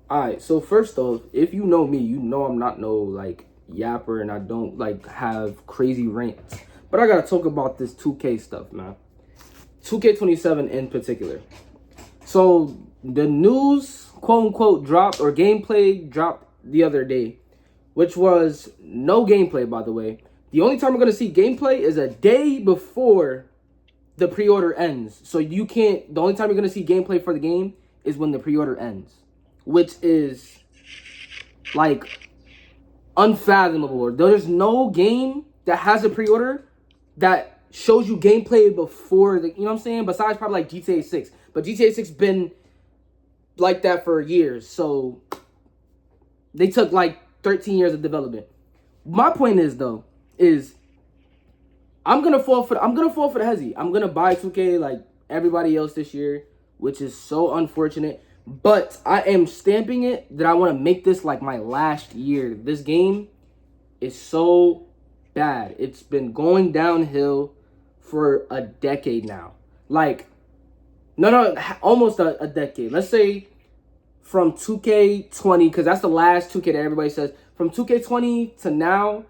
Alright, so first off, if you know me, you know I'm not no like yapper and I don't like have crazy rants. But I gotta talk about this 2K stuff, man. 2K27 in particular. So the news, quote unquote, dropped or gameplay dropped the other day, which was no gameplay, by the way. The only time we're gonna see gameplay is a day before the pre-order ends. So you can't. The only time you're gonna see gameplay for the game is when the pre-order ends, which is like unfathomable. There's no game that has a pre-order that shows you gameplay before the, you know what I'm saying? Besides probably like GTA 6. But GTA 6 been like that for years. So they took like 13 years of development. My point is though, is I'm gonna fall for the hezzy. I'm gonna buy 2K like everybody else this year, which is so unfortunate. But I am stamping it that I want to make this like my last year. This game is so bad. It's been going downhill for a decade now. Like, no, almost a decade. Let's say from 2K20, because that's the last 2K that everybody says. From 2K20 to now,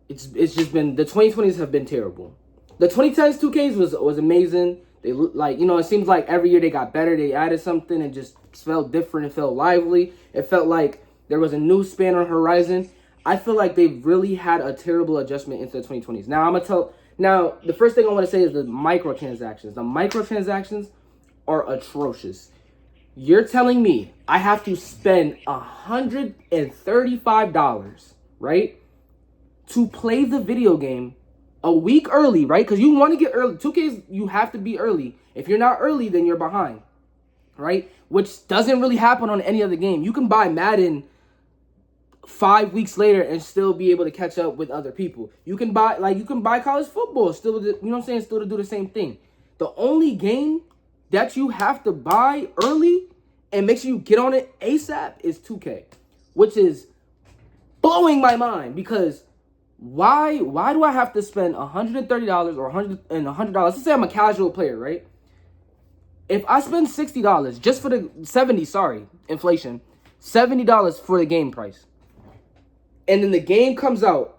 it's just been, the 2020s have been terrible. The 2010s 2Ks was amazing. They like, it seems like every year they got better. They added something and just felt different. It felt lively. It felt like there was a new span on horizon. I feel like they've really had a terrible adjustment into the 2020s. Now the first thing I want to say is the microtransactions. The microtransactions are atrocious. You're telling me I have to spend $135, right, to play the video game a week early, right? Because you want to get early. 2Ks, you have to be early. If you're not early, then you're behind, right? Which doesn't really happen on any other game. You can buy Madden 5 weeks later and still be able to catch up with other people. You can buy college football still, you know what I'm saying, still to do the same thing. The only game that you have to buy early and make sure you get on it ASAP is 2K, which is blowing my mind because why do I have to spend $130 or $100? Let's say I'm a casual player, right? If I spend $60 just for the inflation, $70 for the game price, and then the game comes out,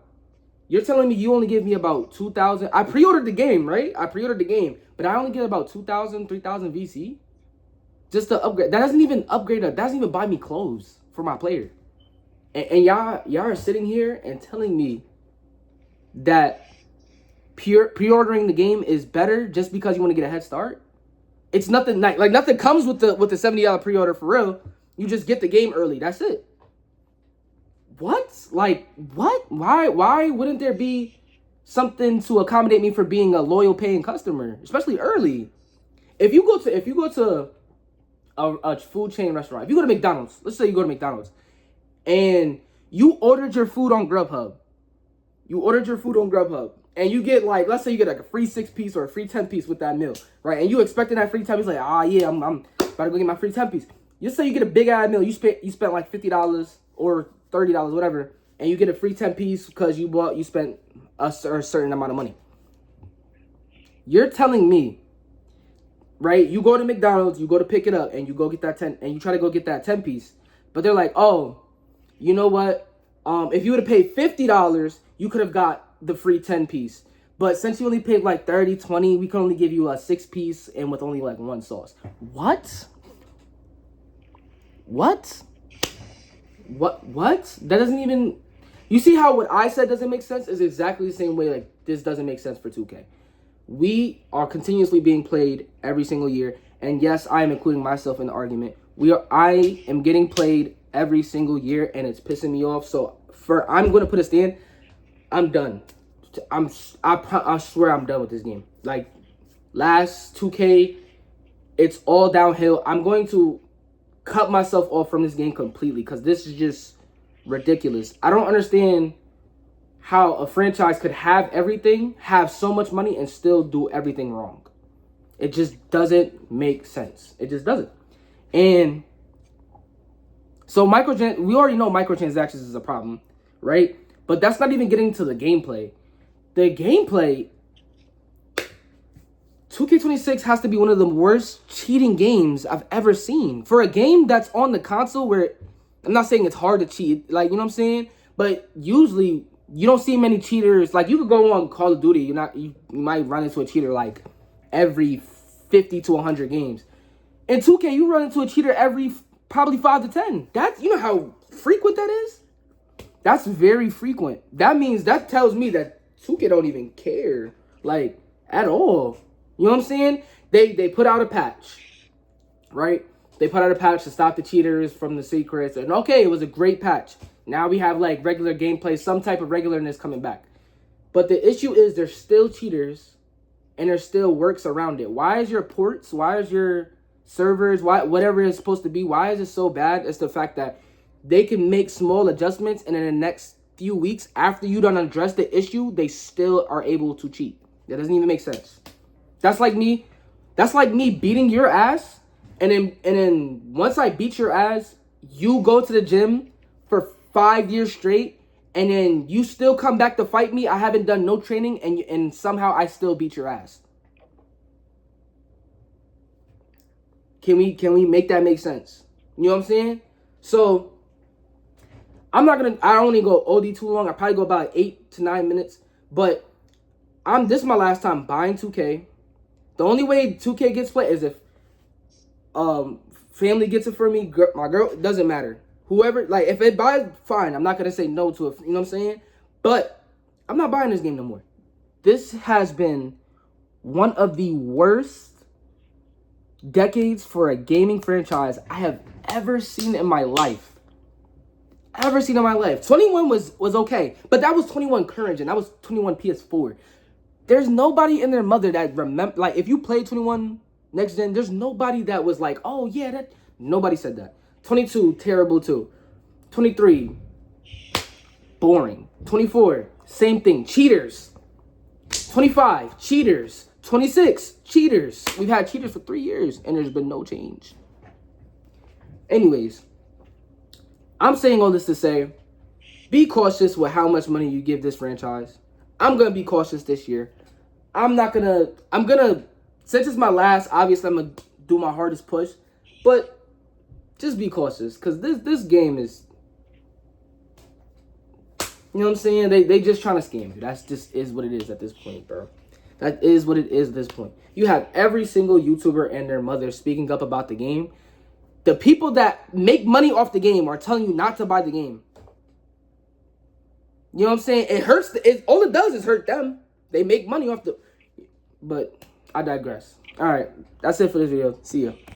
you're telling me you only give me about 2,000. I pre-ordered the game, right? But I only get about 2,000, 3,000 VC just to upgrade. That doesn't even upgrade. That doesn't even buy me clothes for my player. And y'all are sitting here and telling me that pre-ordering the game is better just because you want to get a head start. It's nothing like nothing comes with the $70 pre-order for real. You just get the game early. That's it. What? Like what? Why wouldn't there be something to accommodate me for being a loyal paying customer, especially early? If you go to a food chain restaurant, if you go to McDonald's, let's say you go to McDonald's and you ordered your food on Grubhub. And you get like, let's say you get like a free 6-piece or a free 10-piece with that meal, right? And you expecting that free 10-piece, like, yeah, I'm about to go get my free 10-piece. You say you get a big ass meal, you spent like $50 or $30, whatever, and you get a free 10-piece because you spent a certain amount of money. You're telling me, right? You go to McDonald's, you go to pick it up, and you go get that 10, and you try to go get that 10-piece, but they're like, oh, you know what? If you would have paid $50, you could have got the free 10-piece. But since you only paid like 30, 20, we can only give you a 6-piece and with only like one sauce. What? That doesn't even... You see how what I said doesn't make sense is exactly the same way like this doesn't make sense for 2K. We are continuously being played every single year. And yes, I am including myself in the argument. I am getting played every single year and it's pissing me off. So I'm going to put a stand. I'm done. I swear I'm done with this game. Like last 2K, it's all downhill. I'm going to cut myself off from this game completely because this is just ridiculous. I don't understand how a franchise could have everything, have so much money, and still do everything wrong. It just doesn't make sense. It just doesn't. And so we already know microtransactions is a problem, right? But that's not even getting to the gameplay. The gameplay, 2K26 has to be one of the worst cheating games I've ever seen. For a game that's on the console where I'm not saying it's hard to cheat, like, you know what I'm saying? But usually you don't see many cheaters. Like, you could go on Call of Duty, you might run into a cheater like every 50 to 100 games. In 2K, you run into a cheater every probably 5 to 10. That's, you know how frequent that is? That's very frequent. That tells me that 2K don't even care, like, at all. You know what I'm saying? They put out a patch, right? They put out a patch to stop the cheaters from the secrets. And okay, it was a great patch. Now we have like regular gameplay, some type of regularness coming back. But the issue is there's still cheaters and there's still works around it. Why is your ports, why is your servers, whatever it's supposed to be, why is it so bad? It's the fact that they can make small adjustments and in the next few weeks after you done address the issue, they still are able to cheat. That doesn't even make sense. That's like me beating your ass, and then once I beat your ass, you go to the gym for 5 years straight, and then you still come back to fight me. I haven't done no training, and somehow I still beat your ass. Can we make that make sense? You know what I'm saying? So I don't want to go OD too long. I probably go about 8 to 9 minutes, but this is my last time buying 2K. The only way 2K gets played is if family gets it for me, my girl, it doesn't matter. Whoever, like, if it buys, fine. I'm not going to say no to it, you know what I'm saying? But I'm not buying this game no more. This has been one of the worst decades for a gaming franchise I have ever seen in my life. 21 was okay, but that was 21 current gen. That was 21 PS4. There's nobody in their mother that remember, like, if you played 21 next gen, there's nobody that was like, oh yeah, that, nobody said that. 22, terrible too. 23, boring. 24, same thing, cheaters. 25, cheaters. 26, cheaters. We've had cheaters for 3 years and there's been no change. Anyways, I'm saying all this to say, be cautious with how much money you give this franchise. I'm going to be cautious this year. I'm gonna, since it's my last, obviously I'm going to do my hardest push. But just be cautious, because this game is, you know what I'm saying? They just trying to scam you. That's just is what it is at this point, bro. That is what it is at this point. You have every single YouTuber and their mother speaking up about the game. The people that make money off the game are telling you not to buy the game. You know what I'm saying? It hurts. All it does is hurt them. They make money off the... But I digress. All right. That's it for this video. See ya.